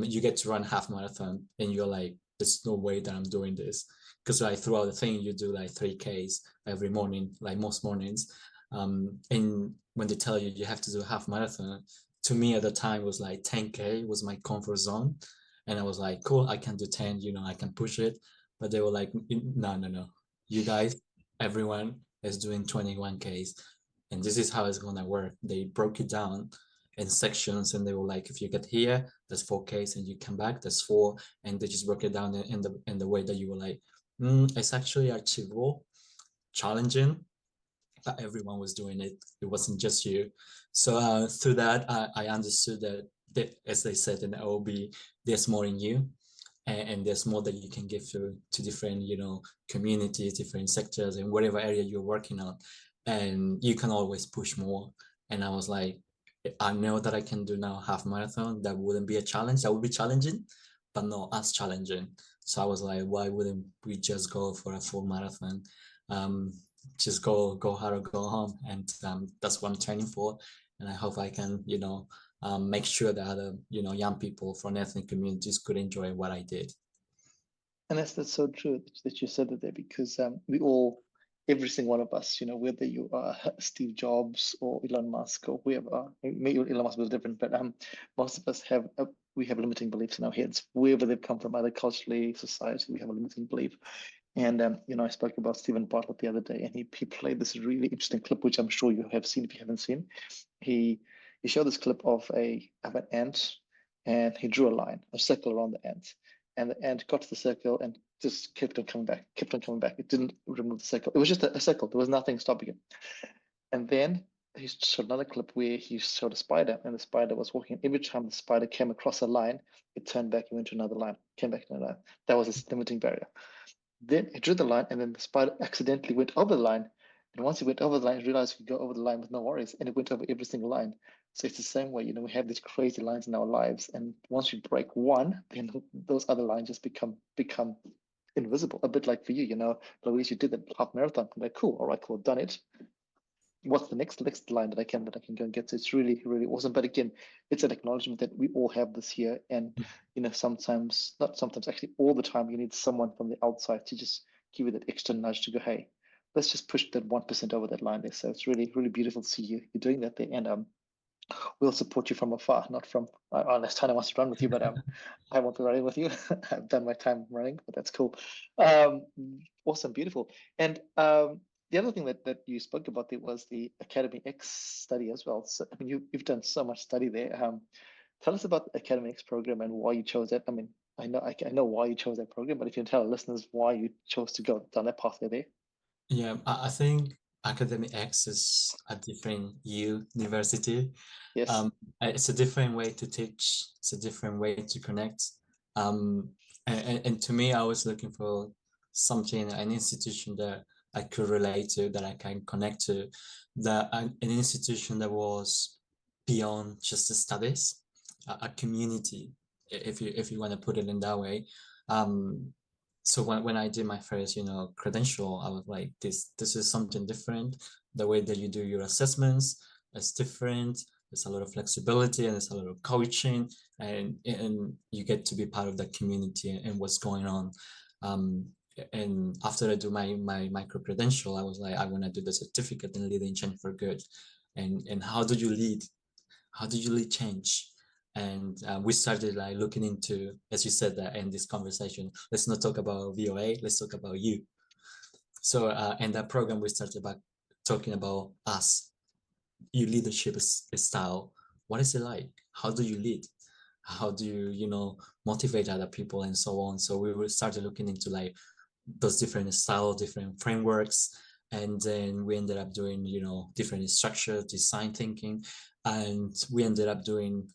C: you get to run half marathon and you're like, there's no way that I'm doing this. Because like throughout the thing, you do like 3Ks every morning, like most mornings. And when they tell you you have to do half marathon, to me at the time was like 10K was my comfort zone. And I was like, cool, I can do 10, I can push it. But they were like, no. You guys, everyone is doing 21Ks. And this is how it's gonna work. They broke it down in sections and they were like, if you get here, there's 4Ks and you come back, there's 4. And they just broke it down in the way that you were like, it's actually achievable, challenging, but everyone was doing it. It wasn't just you. So through that, I understood that, as they said in the OB, there's more in you, and there's more that you can give to different, communities, different sectors, and whatever area you're working on, and you can always push more. And I was like, I know that I can do now half marathon. That wouldn't be a challenge. That would be challenging, but not as challenging. So I was like, why wouldn't we just go for a full marathon? Just go hard or go home, and that's what I'm training for. And I hope I can, make sure that other, young people from ethnic communities could enjoy what I did.
A: And that's so true that you said it there, because we all, every single one of us, whether you are Steve Jobs or Elon Musk or whoever, maybe Elon Musk was different, but most of us we have limiting beliefs in our heads, wherever they've come from, either culturally, society, we have a limiting belief. And I spoke about Stephen Bartlett the other day, and he played this really interesting clip, which I'm sure you have seen if you haven't seen. He showed this clip of an ant, and he drew a circle around the ant. And the ant got to the circle and just kept on coming back. It didn't remove the circle. It was just a circle. There was nothing stopping it. And then he showed another clip where he showed a spider, and the spider was walking. Every time the spider came across a line, it turned back and went to another line, came back to another line. That was his limiting barrier. Then he drew the line, and then the spider accidentally went over the line. And once he went over the line, he realized he could go over the line with no worries, and it went over every single line. So it's the same way, we have these crazy lines in our lives, and once you break one, then those other lines just become invisible. A bit like for you, Louise, you did the half marathon. I'm like, cool, all right, cool, done it. What's the next line that I can go and get? So it's really, really awesome. But again, it's an acknowledgement that we all have this here, and sometimes, not sometimes, actually all the time, you need someone from the outside to just give you that extra nudge to go, hey, let's just push that 1% over that line there. So it's really, really beautiful to see you're doing that there, and we'll support you from afar, not from unless Tana wants to run with you, but I won't be running with you. I've done my time running, but that's cool. Awesome, beautiful. And the other thing that you spoke about there was the Academy X study as well. So I mean, you've done so much study there. Tell us about the Academy X program and why you chose it. I mean, I know why you chose that program, but if you can tell our listeners why you chose to go down that path there.
C: Yeah, I think Academy X is a different university.
A: Yes.
C: It's a different way to teach. It's a different way to connect. And to me, I was looking for something, an institution that I could relate to, that I can connect to, an institution that was beyond just the studies, a community if you want to put it in that way. So when I did my first, credential, I was like, this is something different. The way that you do your assessments is different. There's a lot of flexibility and there's a lot of coaching, and you get to be part of the community and what's going on. And after I do my micro credential, I was like, I want to do the certificate in leading change for good. And how do you lead? How do you lead change? And we started like looking into, as you said that in this conversation, let's not talk about VOA, let's talk about you. So in that program, we started by talking about us, your leadership style. What is it like? How do you lead? How do you, motivate other people and so on? So we started looking into like those different styles, different frameworks. And then we ended up doing, different structure, design thinking. And we ended up doing,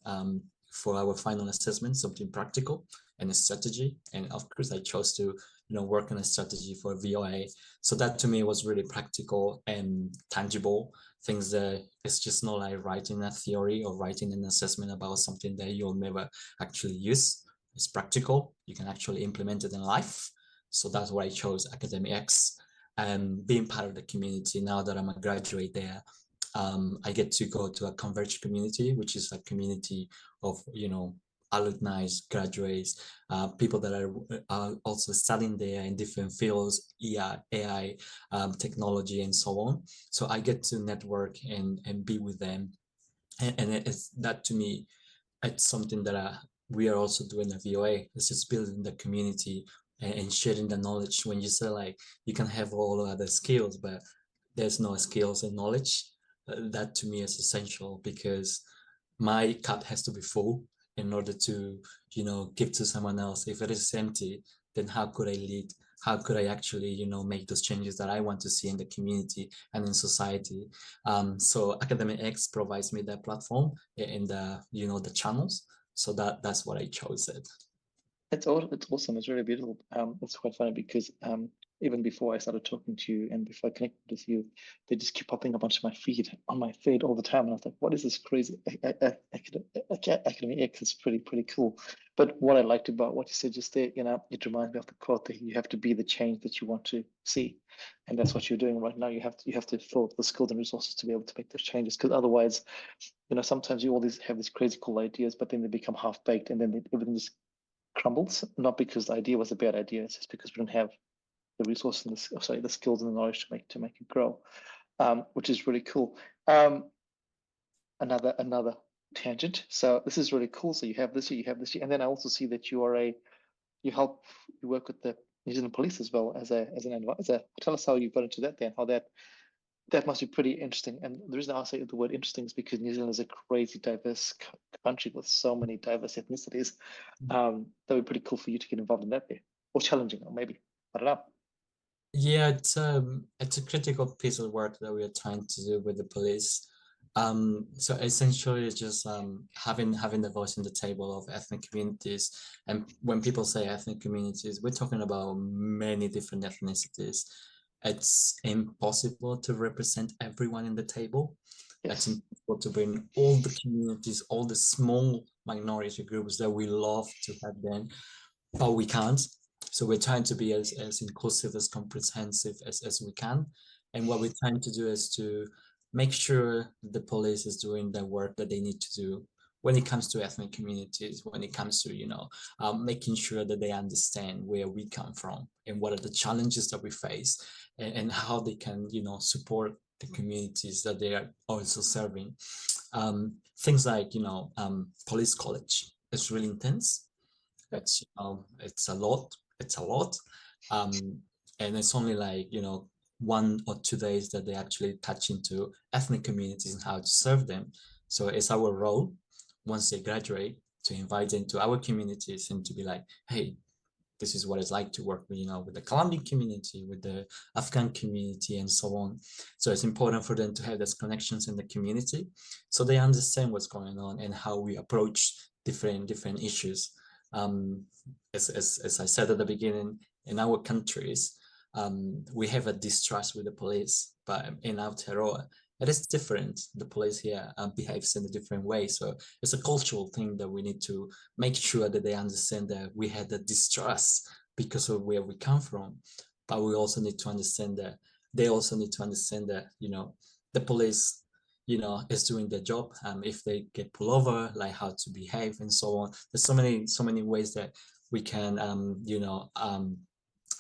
C: for our final assessment, something practical and a strategy. And of course, I chose to, work on a strategy for VOA. So that to me was really practical and tangible things that it's just not like writing a theory or writing an assessment about something that you'll never actually use. It's practical. You can actually implement it in life. So that's why I chose Academy X. And being part of the community, now that I'm a graduate there, I get to go to a Converge community, which is a community of, alumni, graduates, people that are also studying there in different fields, AI, technology, and so on. So I get to network and be with them. And it's that to me, it's something that we are also doing at VOA. It's just building the community and sharing the knowledge. When you say like, you can have all other skills, but there's no skills and knowledge, that to me is essential, because my cup has to be full in order to, give to someone else. If it is empty, then how could I lead? How could I actually, make those changes that I want to see in the community and in society? So Academy X provides me that platform in the, the channels. So that's what I chose it.
A: It's awesome. It's really beautiful. It's quite funny because even before I started talking to you and before I connected with you, they just keep popping up onto my feed all the time. And I was like, what is this crazy Academy X? It's pretty cool. But what I liked about what you said just there, it reminds me of the quote that you have to be the change that you want to see. And that's what you're doing right now. You have to fill the skills and resources to be able to make those changes. Because otherwise, sometimes you always have these crazy cool ideas, but then they become half-baked and then everything just crumbles, not because the idea was a bad idea, it's just because we don't have the resources and the skills and the knowledge to make it grow, which is really cool. Another tangent. So this is really cool. So you have this year, and then I also see that you work with the New Zealand Police as well as an advisor. Tell us how you got into that then, how that must be pretty interesting. And the reason I say the word interesting is because New Zealand is a crazy diverse country with so many diverse ethnicities. That would be pretty cool for you to get involved in that there, or challenging, or maybe, I don't know.
C: Yeah, it's a critical piece of work that we are trying to do with the police. So essentially, it's just having the voice in the table of ethnic communities. And when people say ethnic communities, we're talking about many different ethnicities. It's impossible to represent everyone in the table.
A: Yes.
C: It's impossible to bring all the communities, all the small minority groups that we love to have them, but we can't. So we're trying to be as inclusive, as comprehensive as we can. And what we're trying to do is to make sure the police is doing the work that they need to do when it comes to ethnic communities, when it comes to, making sure that they understand where we come from and what are the challenges that we face, and how they can, support the communities that they are also serving. Things like, police college is really intense. It's, it's a lot. And it's only like, 1 or 2 days that they actually touch into ethnic communities and how to serve them. So it's our role, once they graduate, to invite them to our communities and to be like, hey, this is what it's like to work with, with the Colombian community, with the Afghan community, and so on. So it's important for them to have those connections in the community, so they understand what's going on and how we approach different issues. As I said at the beginning, in our countries, we have a distrust with the police, but in Aotearoa, it is different. The police here behaves in a different way. So it's a cultural thing that we need to make sure that they understand that we had the distrust because of where we come from. But we also need to understand that they also need to understand that, the police, is doing their job. If they get pulled over, like how to behave and so on. There's so many ways that we can,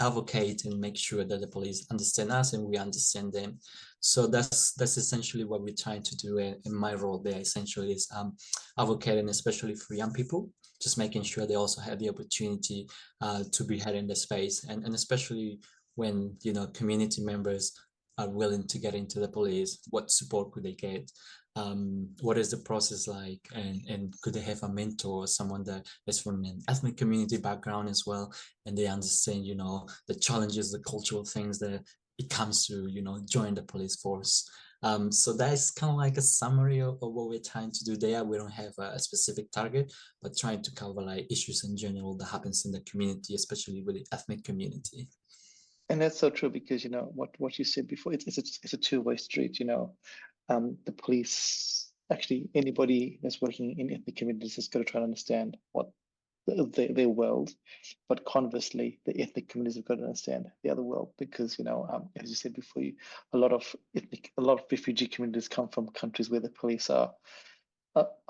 C: advocate and make sure that the police understand us and we understand them. So that's essentially what we're trying to do. In my role there essentially is advocating, especially for young people, just making sure they also have the opportunity to be had in the space, and especially when community members are willing to get into the police, what support could they get? What is the process like, and could they have a mentor or someone that is from an ethnic community background as well, and they understand the challenges, the cultural things that it comes to join the police force. So that is kind of like a summary of what we're trying to do there. We don't have a specific target, but trying to cover like issues in general that happens in the community, especially with the ethnic community.
A: And that's so true, because what you said before, it's a two-way street. The police, actually anybody that's working in ethnic communities has got to try to understand what their world, but conversely, the ethnic communities have got to understand the other world, because as you said before, a lot of refugee communities come from countries where the police are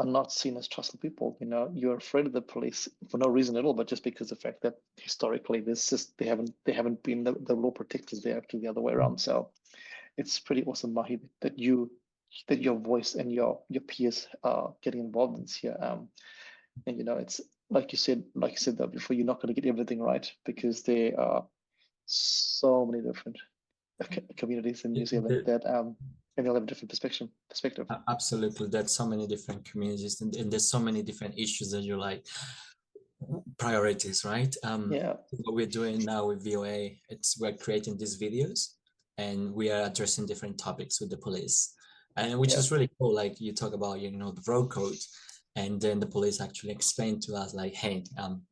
A: not seen as trustful people. You're afraid of the police for no reason at all, but just because of the fact that historically they haven't been the law protectors. They're actually the other way around. So it's pretty awesome, Mahi, that your voice and your peers are getting involved in this here. And it's like you said though before, you're not going to get everything right, because there are so many different communities in New Zealand that and they'll have a different perspective.
C: Absolutely, there's so many different communities, and there's so many different issues that you're like priorities, right?
A: Yeah.
C: What we're doing now with VOA, we're creating these videos, and we are addressing different topics with the police, and which is really cool. Like you talk about, the road code, and then the police actually explain to us like, hey,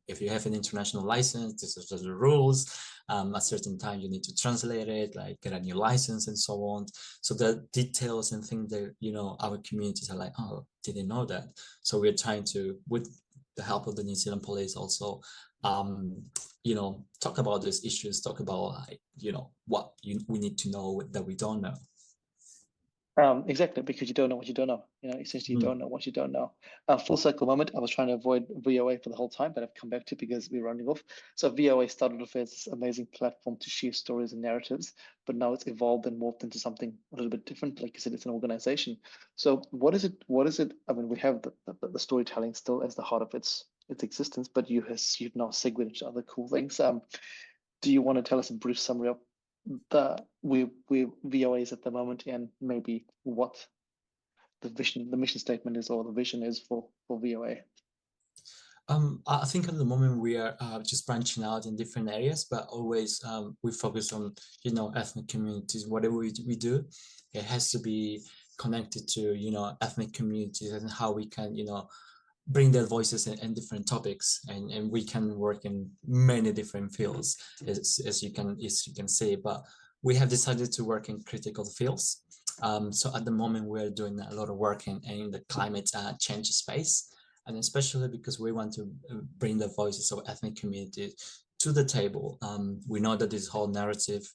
C: if you have an international license, this is the rules. A certain time you need to translate it, like get a new license and so on. So the details and things that our communities are like, oh, didn't know that. So we're trying to, with the help of the New Zealand police, also talk about these issues, talk about like what we need to know that we don't know.
A: Exactly, because you don't know what you don't know. Essentially, you don't know what you don't know. Full circle moment. I was trying to avoid VOA for the whole time, but I've come back to it because we're running off. So VOA started off as this amazing platform to share stories and narratives, but now it's evolved and morphed into something a little bit different. Like you said, it's an organization. So what is it? I mean, we have the storytelling still as the heart of its existence, but you've now segued into other cool things. Do you want to tell us a brief summary of we VOAs at the moment, and maybe what the mission statement is, or the vision is for VOA?
C: I think at the moment we are just branching out in different areas, but always we focus on ethnic communities. Whatever we do, it has to be connected to ethnic communities, and how we can bring their voices in different topics, and we can work in many different fields, as you can see, but we have decided to work in critical fields. So at the moment we're doing a lot of work in the climate change space, and especially because we want to bring the voices of ethnic communities to the table. We know that this whole narrative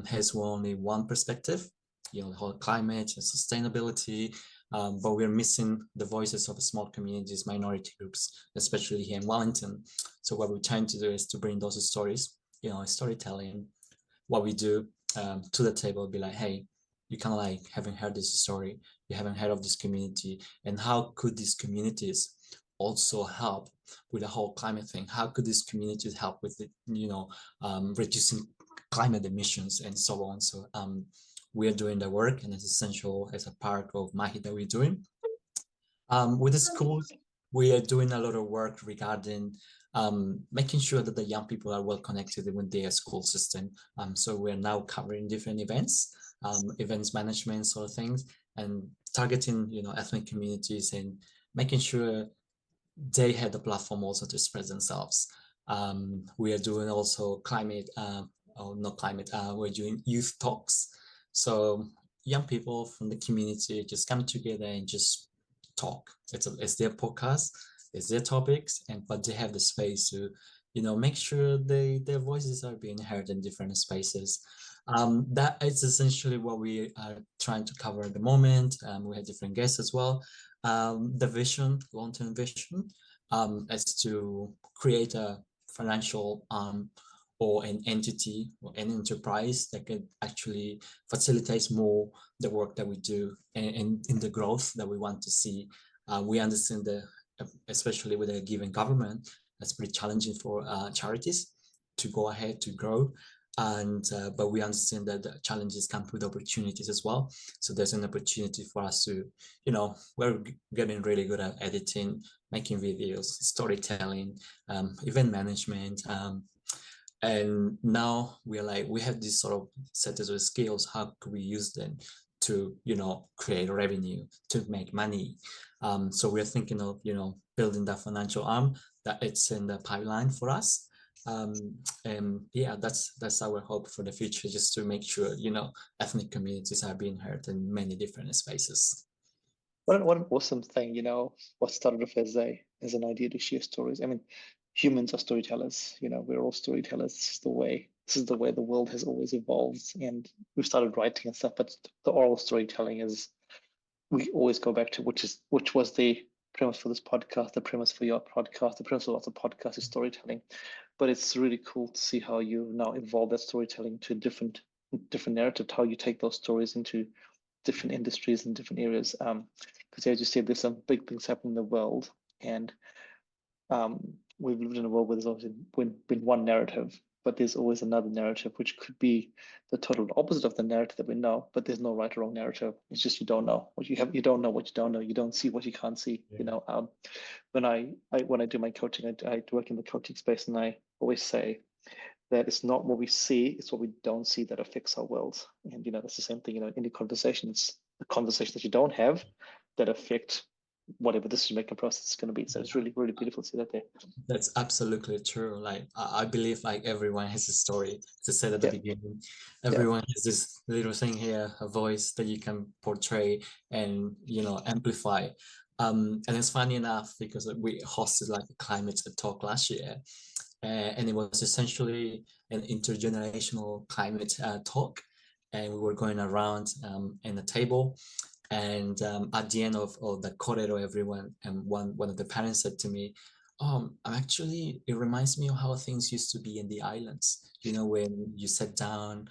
C: has only one perspective, the whole climate and sustainability, but we're missing the voices of small communities, minority groups, especially here in Wellington. So what we're trying to do is to bring those stories, storytelling, what we do to the table, be like, hey, you kind of like haven't heard this story, you haven't heard of this community, and how could these communities also help with the whole climate thing? How could these communities help with it, reducing climate emissions and so on? So we're doing the work, and it's essential as a part of Mahi that we're doing. With the schools, we are doing a lot of work regarding making sure that the young people are well connected with their school system. So we're now covering different events, events management sort of things, and targeting ethnic communities, and making sure they have the platform also to express themselves. We are doing also climate, or not climate, we're doing youth talks. So young people from the community just come together and just talk. It's their podcast, it's their topics, but they have the space to, make sure their voices are being heard in different spaces. That is essentially what we are trying to cover at the moment. We have different guests as well. The vision, long-term vision, is to create a financial or an entity or an enterprise that could actually facilitate more the work that we do and in the growth that we want to see. We understand that, especially with a given government, that's pretty challenging for charities to go ahead to grow. But we understand that the challenges come with opportunities as well. So there's an opportunity for us to, we're getting really good at editing, making videos, storytelling, event management, and now we have this sort of set of skills. How could we use them to create revenue, to make money? So we're thinking of building that financial arm that it's in the pipeline for us. And yeah, that's our hope for the future, just to make sure ethnic communities are being heard in many different spaces.
A: What an awesome thing, what started off as an idea to share stories. I mean, humans are storytellers, we're all storytellers. This is the way the world has always evolved, and we've started writing and stuff, but the oral storytelling is, we always go back to, which was the premise for this podcast, the premise for your podcast, the premise of lots of podcasts is storytelling. But it's really cool to see how you now evolve that storytelling to a different narrative, how you take those stories into different industries and different areas. Because as you said, there's some big things happening in the world, and we've lived in a world where there's always been one narrative, but there's always another narrative, which could be the total opposite of the narrative that we know. But there's no right or wrong narrative. It's just you don't know what you have. You don't know what you don't know. You don't see what you can't see.
C: Yeah.
A: When I do my coaching, I work in the coaching space, and I always say that it's not what we see, it's what we don't see that affects our world. And that's the same thing. In any conversation, it's the conversation that you don't have that affect whatever decision-making process is going to be. So it's really, really beautiful to see that there.
C: That's absolutely true. Like I believe everyone has a story. As I said at the beginning, everyone has this little thing here, a voice that you can portray and amplify. And it's funny enough because we hosted like a climate talk last year, and it was essentially an intergenerational climate talk, and we were going around in a table. And at the end of the corridor, everyone and one of the parents said to me, actually, it reminds me of how things used to be in the islands. When you sat down,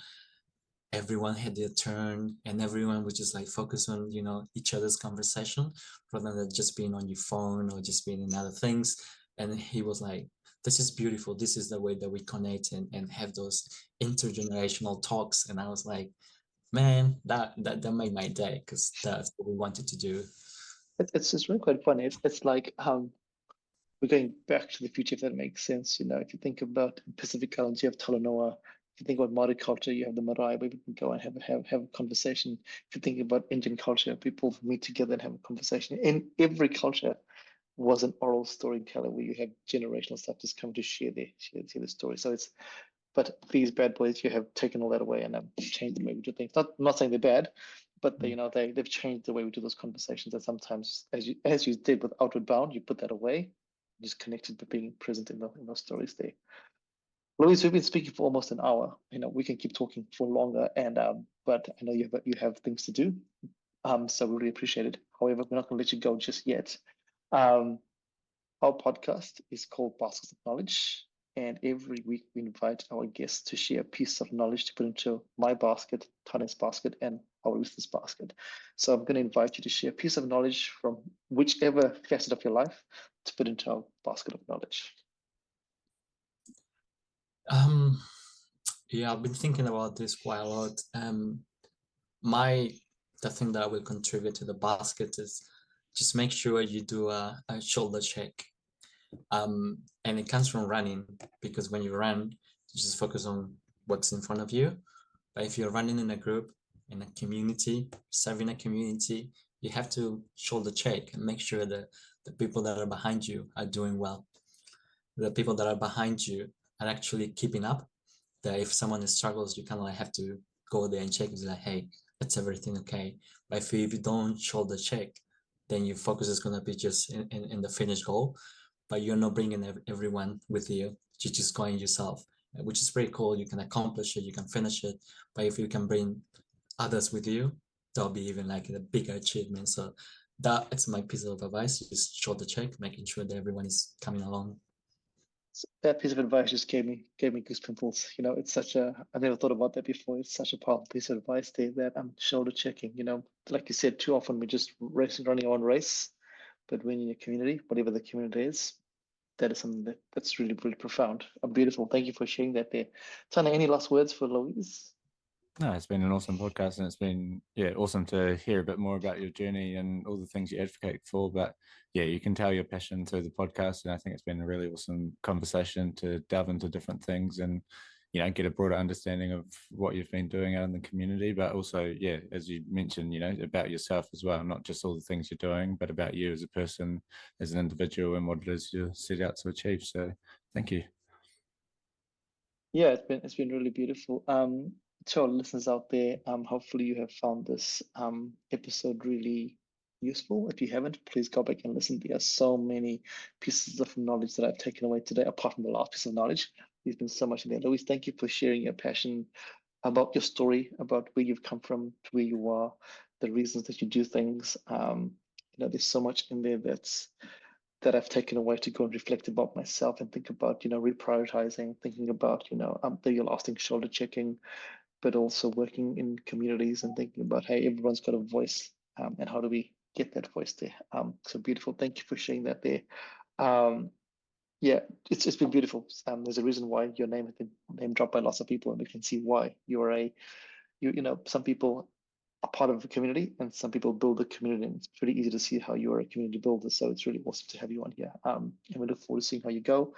C: everyone had their turn, and everyone would just like focus on each other's conversation rather than just being on your phone or just being in other things. And he was like, this is beautiful. This is the way that we connect and have those intergenerational talks. And I was like, man, that made my day, because that's what we wanted to do.
A: It's just really quite funny. It's like we're going back to the future, if that makes sense. If you think about Pacific Islands, you have Talanoa. If you think about Maori culture, you have the marae, where we can go and have a conversation. If you think about Indian culture, people meet together and have a conversation. In every culture was an oral storyteller where you have generational stuff just come to share the story. So but these bad boys, you have taken all that away and changed the way we do things. Not saying they're bad, but they've changed the way we do those conversations. And sometimes, as you did with Outward Bound, you put that away, just connected by being present in those stories there. Luis, we've been speaking for almost an hour. We can keep talking for longer, but I know you have things to do. So we really appreciate it. However, we're not going to let you go just yet. Our podcast is called Baskets of Knowledge. And every week we invite our guests to share a piece of knowledge to put into my basket, Tane's basket, and our listeners' basket. So I'm going to invite you to share a piece of knowledge from whichever facet of your life to put into our basket of knowledge.
C: Yeah, I've been thinking about this quite a lot. The thing that I will contribute to the basket is just make sure you do a shoulder check. And it comes from running, because when you run, you just focus on what's in front of you. But if you're running in a group, in a community, serving a community, you have to shoulder check and make sure that the people that are behind you are doing well. The people that are behind you are actually keeping up. That if someone struggles, you kind of like have to go there and check and be like, hey, it's everything okay. But if you don't shoulder check, then your focus is going to be just in the finish goal, but you're not bringing everyone with you. You're just going yourself, which is very cool. You can accomplish it, you can finish it. But if you can bring others with you, that'll be even like a bigger achievement. So that's my piece of advice. Just shoulder check, making sure that everyone is coming along.
A: That piece of advice just gave me goosebumps. You know, it's such a, I never thought about that before. It's such a powerful piece of advice there, that I'm shoulder checking. You know, like you said, too often we're just running our own race. But when you're in a community, whatever the community is, that is something that's really, really profound. Beautiful. Thank you for sharing that there. Tana, any last words for Louise?
B: No, it's been an awesome podcast, and it's been awesome to hear a bit more about your journey and all the things you advocate for. But yeah, you can tell your passion through the podcast, and I think it's been a really awesome conversation to delve into different things and get a broader understanding of what you've been doing out in the community. But also, as you mentioned, about yourself as well, not just all the things you're doing, but about you as a person, as an individual, and what it is you set out to achieve. So, thank you.
A: Yeah, it's been really beautiful. To our listeners out there, hopefully you have found this episode really useful. If you haven't, please go back and listen. There are so many pieces of knowledge that I've taken away today, apart from the last piece of knowledge. There's been so much in there. Luis, thank you for sharing your passion about your story, about where you've come from to where you are, the reasons that you do things. There's so much in there that I've taken away to go and reflect about myself and think about, reprioritizing, thinking about, the lasting shoulder checking, but also working in communities and thinking about, hey, everyone's got a voice, and how do we get that voice there? So beautiful. Thank you for sharing that there. It's been beautiful. There's a reason why your name has been name dropped by lots of people, and we can see why. Some people are part of a community, and some people build the community, and it's pretty easy to see how you're a community builder. So it's really awesome to have you on here. And we look forward to seeing how you go.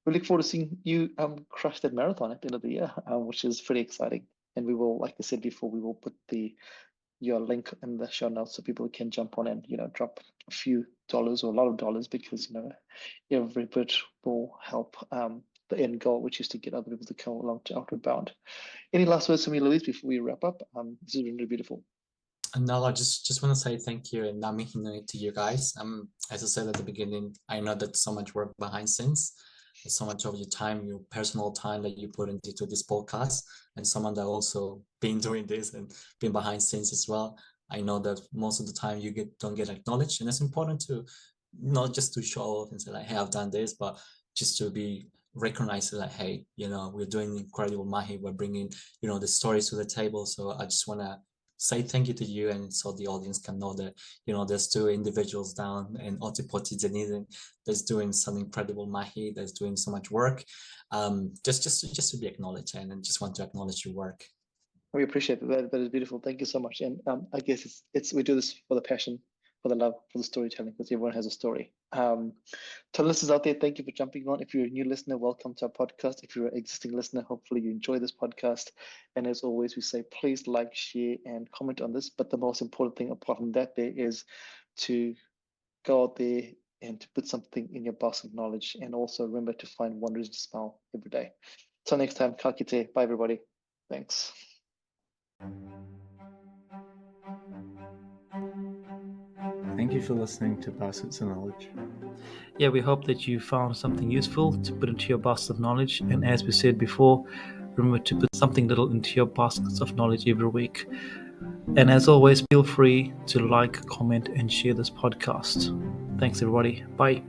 A: We look forward to seeing you crush that marathon at the end of the year, which is pretty exciting. And we will, like I said before, we will put your link in the show notes so people can jump on and drop a few dollars or a lot of dollars, because every bit will help the end goal, which is to get other people to come along to Outward Bound. Any last words from you, Louise, before we wrap up? This has been really beautiful.
C: No, I just want to say thank you and nami hinui to you guys. As I said at the beginning, I know that so much work behind scenes. There's so much of your time, your personal time that you put into this podcast, and someone that also been doing this and been behind scenes as well. I know that most of the time you don't get acknowledged, and it's important to not just to show off and say like, hey, I've done this, but just to be recognized like, hey, we're doing incredible mahi. We're bringing, the stories to the table. So I just want to say thank you to you, and so the audience can know that there's two individuals down in Otipoti, Dunedin, that's doing some incredible mahi, that's doing so much work, just to be acknowledged, and just want to acknowledge your work.
A: We appreciate that. That is beautiful. Thank you so much. And I guess it's we do this for the passion, for the love, for the storytelling, because everyone has a story. To listeners out there, thank you for jumping on. If you're a new listener, welcome to our podcast. If you're an existing listener, hopefully you enjoy this podcast. And as always, we say, please like, share, and comment on this. But the most important thing apart from that there is to go out there and to put something in your basket of knowledge. And also remember to find one reason to smile every day. Till next time, ka kite. Bye, everybody. Thanks.
D: Thank you for listening to Baskets of Knowledge.
E: Yeah, we hope that you found something useful to put into your basket of knowledge. And as we said before, remember to put something little into your baskets of knowledge every week. And as always, feel free to like, comment, and share this podcast. Thanks, everybody. Bye.